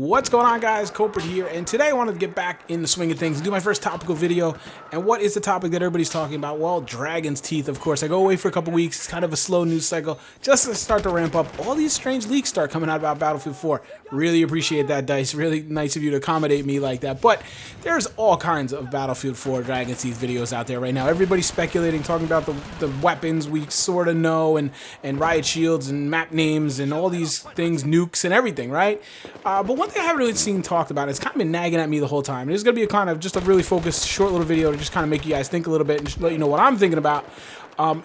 What's going on, guys? Kulprit here, and today I wanted to get back in the swing of things and do my first topical video. And what is the topic that everybody's talking about? Well, Dragon's Teeth, of course. I go away for a couple weeks. It's kind of a slow news cycle just to start to ramp up. All these strange leaks start coming out about Battlefield 4. Really appreciate that, Dice. Really nice of you to accommodate me like that. But there's all kinds of Battlefield 4 Dragon's Teeth videos out there right now. Everybody's speculating, talking about the weapons we sort of know, and riot shields and map names and all these things, nukes and everything, right? But one thing I haven't really seen talked about, it's kind of been nagging at me the whole time. And it's going to be a kind of just a really focused, short little video to just kind of make you guys think a little bit and just let you know what I'm thinking about.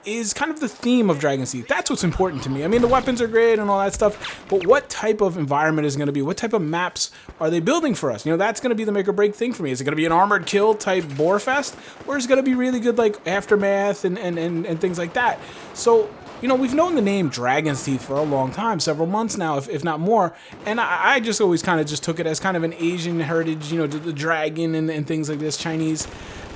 Is kind of the theme of Dragon's Teeth. That's what's important to me. I mean, the weapons are great and all that stuff, but what type of environment is going to be? What type of maps are they building for us? You know, that's going to be the make or break thing for me. Is it going to be an armored kill type boar fest, or is it going to be really good like aftermath and things like that? So, you know, we've known the name Dragon's Teeth for a long time, several months now, if not more, and I just always kind of just took it as kind of an Asian heritage, you know, the dragon and things like this, Chinese,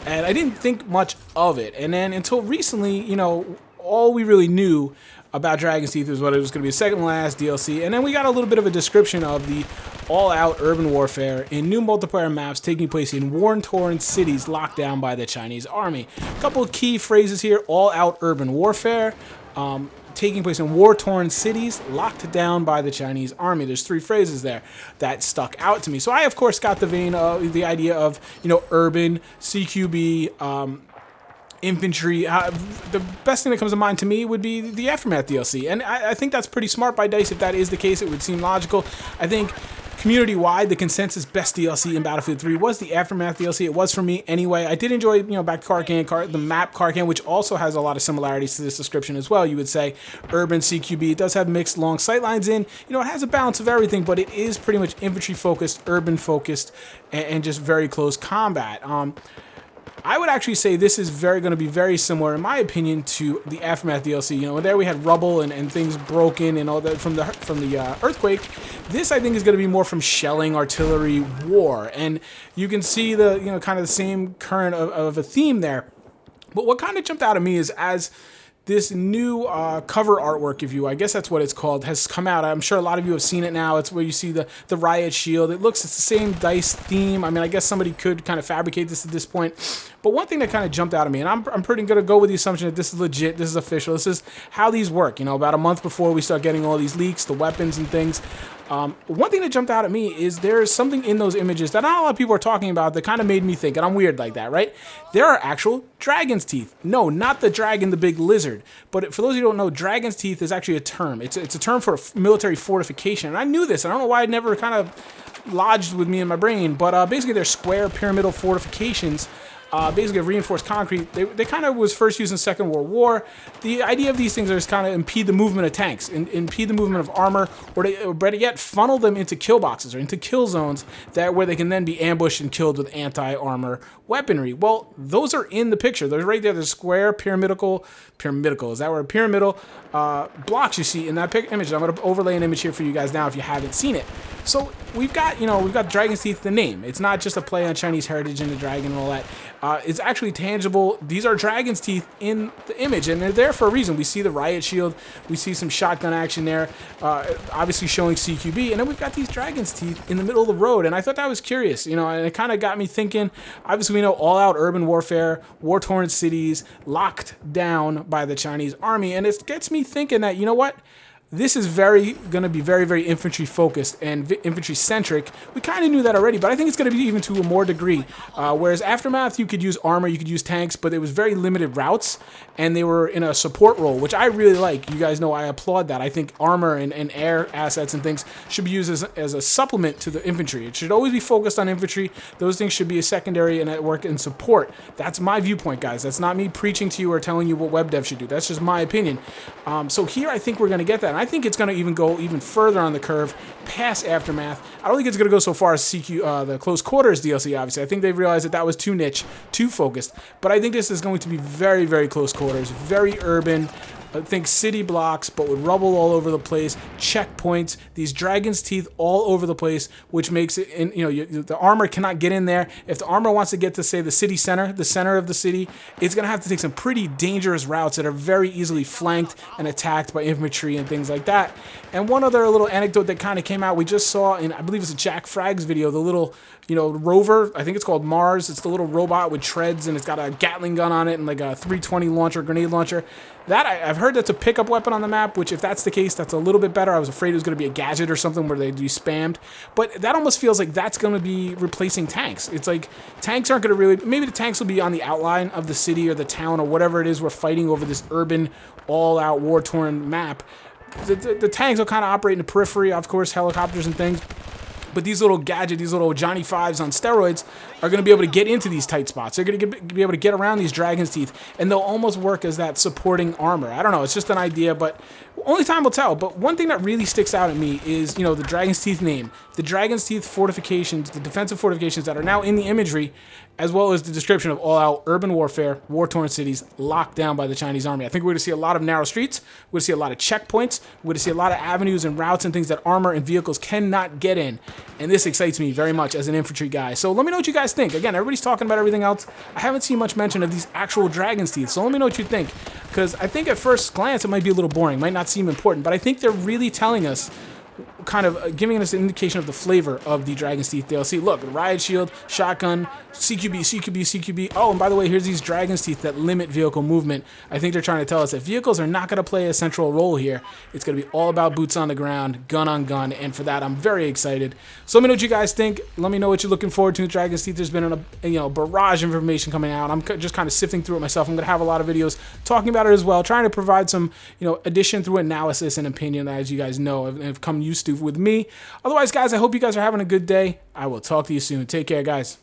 and I didn't think much of it. And then until recently, you know, all we really knew about Dragon's Teeth was what it was going to be a second last DLC, and then we got a little bit of a description of the all-out urban warfare in new multiplayer maps taking place in war-torn cities locked down by the Chinese army. A couple of key phrases here: all-out urban warfare, taking place in war-torn cities locked down by the Chinese army. There's three phrases there that stuck out to me. So I, of course, got the vein of the idea of, you know, urban, CQB, infantry. The best thing that comes to mind to me would be the Aftermath DLC, and I think that's pretty smart by DICE. If that is the case, it would seem logical. I think community-wide, the consensus best DLC in Battlefield 3 was the Aftermath DLC. It was for me anyway. I did enjoy, you know, back to the map Karkan, which also has a lot of similarities to this description as well. You would say urban CQB. It does have mixed long sightlines in. You know, it has a balance of everything, but it is pretty much infantry-focused, urban-focused, and just very close combat. I would actually say this is going to be very similar, in my opinion, to the Aftermath DLC. You know, there we had rubble and things broken and all that from the earthquake. This, I think, is going to be more from shelling, artillery, war, and you can see the, you know, kind of the same current of a theme there. But what kind of jumped out at me is as this new cover artwork, if you, I guess that's what it's called, has come out. I'm sure a lot of you have seen it now. It's where you see the riot shield. It's the same DICE theme. I mean, I guess somebody could kind of fabricate this at this point. But one thing that kind of jumped out at me, and I'm pretty going to go with the assumption that this is legit, this is official, this is how these work. You know, about a month before we start getting all these leaks, the weapons and things. One thing that jumped out at me is there's something in those images that not a lot of people are talking about that kind of made me think, and I'm weird like that, right? There are actual dragon's teeth. No, not the dragon, the big lizard. But for those of you who don't know, dragon's teeth is actually a term. It's a term for a military fortification. And I knew this. I don't know why it never kind of lodged with me in my brain. But basically, they're square pyramidal fortifications. Basically reinforced concrete. They kind of was first used in Second World War. The idea of these things is kind of impede the movement of tanks, impede the movement of armor, or better yet, funnel them into kill boxes or into kill zones where they can then be ambushed and killed with anti-armor weaponry. Well, those are in the picture. They're right there. The square pyramidal, is that word? Pyramidal blocks you see in that image. I'm going to overlay an image here for you guys now if you haven't seen it. So we've got Dragon's Teeth, the name. It's not just a play on Chinese heritage and the dragon and all that. It's actually tangible. These are Dragon's Teeth in the image, and they're there for a reason. We see the riot shield. We see some shotgun action there, obviously showing CQB. And then we've got these Dragon's Teeth in the middle of the road, and I thought that was curious, you know, and it kind of got me thinking. Obviously, we know all-out urban warfare, war-torn cities, locked down by the Chinese army, and it gets me thinking that, you know what? This is going to be very, very infantry-focused and infantry-centric. We kind of knew that already, but I think it's going to be even to a more degree. Whereas Aftermath, you could use armor, you could use tanks, but it was very limited routes, and they were in a support role, which I really like. You guys know I applaud that. I think armor and air assets and things should be used as a supplement to the infantry. It should always be focused on infantry. Those things should be a secondary and at work in support. That's my viewpoint, guys. That's not me preaching to you or telling you what web dev should do. That's just my opinion. So here I think we're going to get that. And I think it's going to even go even further on the curve past Aftermath. I don't think it's going to go so far as the Close Quarters DLC, obviously. I think they've realized that was too niche, too focused. But I think this is going to be very, very close quarters, very urban, think city blocks, but with rubble all over the place, checkpoints, these dragon's teeth all over the place, which makes it, the armor cannot get in there. If the armor wants to get to, say, the city center, the center of the city, it's going to have to take some pretty dangerous routes that are very easily flanked and attacked by infantry and things like that. And one other little anecdote that kind of came out, we just saw in, I believe it's a Jack Fragg's video, the little, rover, I think it's called Mars. It's the little robot with treads, and it's got a Gatling gun on it and like a 320 launcher, grenade launcher. That, I've heard that's a pickup weapon on the map, which if that's the case, that's a little bit better. I was afraid it was going to be a gadget or something where they'd be spammed. But that almost feels like that's going to be replacing tanks. It's like tanks aren't going to really, maybe the tanks will be on the outline of the city or the town or whatever it is we're fighting over this urban, all-out, war-torn map. The tanks will kind of operate in the periphery, of course, helicopters and things. But these little gadgets, these little Johnny Fives on steroids are going to be able to get into these tight spots. They're going to be able to get around these dragon's teeth, and they'll almost work as that supporting armor. I don't know. It's just an idea, but only time will tell. But one thing that really sticks out at me is, the dragon's teeth name. The dragon's teeth fortifications, the defensive fortifications that are now in the imagery, as well as the description of all-out urban warfare, war-torn cities locked down by the Chinese army. I think we're going to see a lot of narrow streets. We're going to see a lot of checkpoints. We're going to see a lot of avenues and routes and things that armor and vehicles cannot get in. And this excites me very much as an infantry guy. So let me know what you guys think. Again, everybody's talking about everything else. I haven't seen much mention of these actual dragon's teeth. So let me know what you think. Because I think at first glance it might be a little boring, might not seem important, but I think they're really telling us, kind of giving us an indication of the flavor of the dragon's teeth DLC. Look, riot shield, shotgun, CQB, CQB, CQB. Oh, and by the way, here's these dragon's teeth that limit vehicle movement. I think they're trying to tell us that vehicles are not going to play a central role here. It's going to be all about boots on the ground, gun on gun, and for that, I'm very excited. So let me know what you guys think. Let me know what you're looking forward to with dragon's teeth. There's been a barrage of information coming out. I'm just kind of sifting through it myself. I'm going to have a lot of videos talking about it as well, trying to provide some, addition through analysis and opinion, as you guys know, have come used to with me. Otherwise, guys, I hope you guys are having a good day. I will talk to you soon. Take care, guys.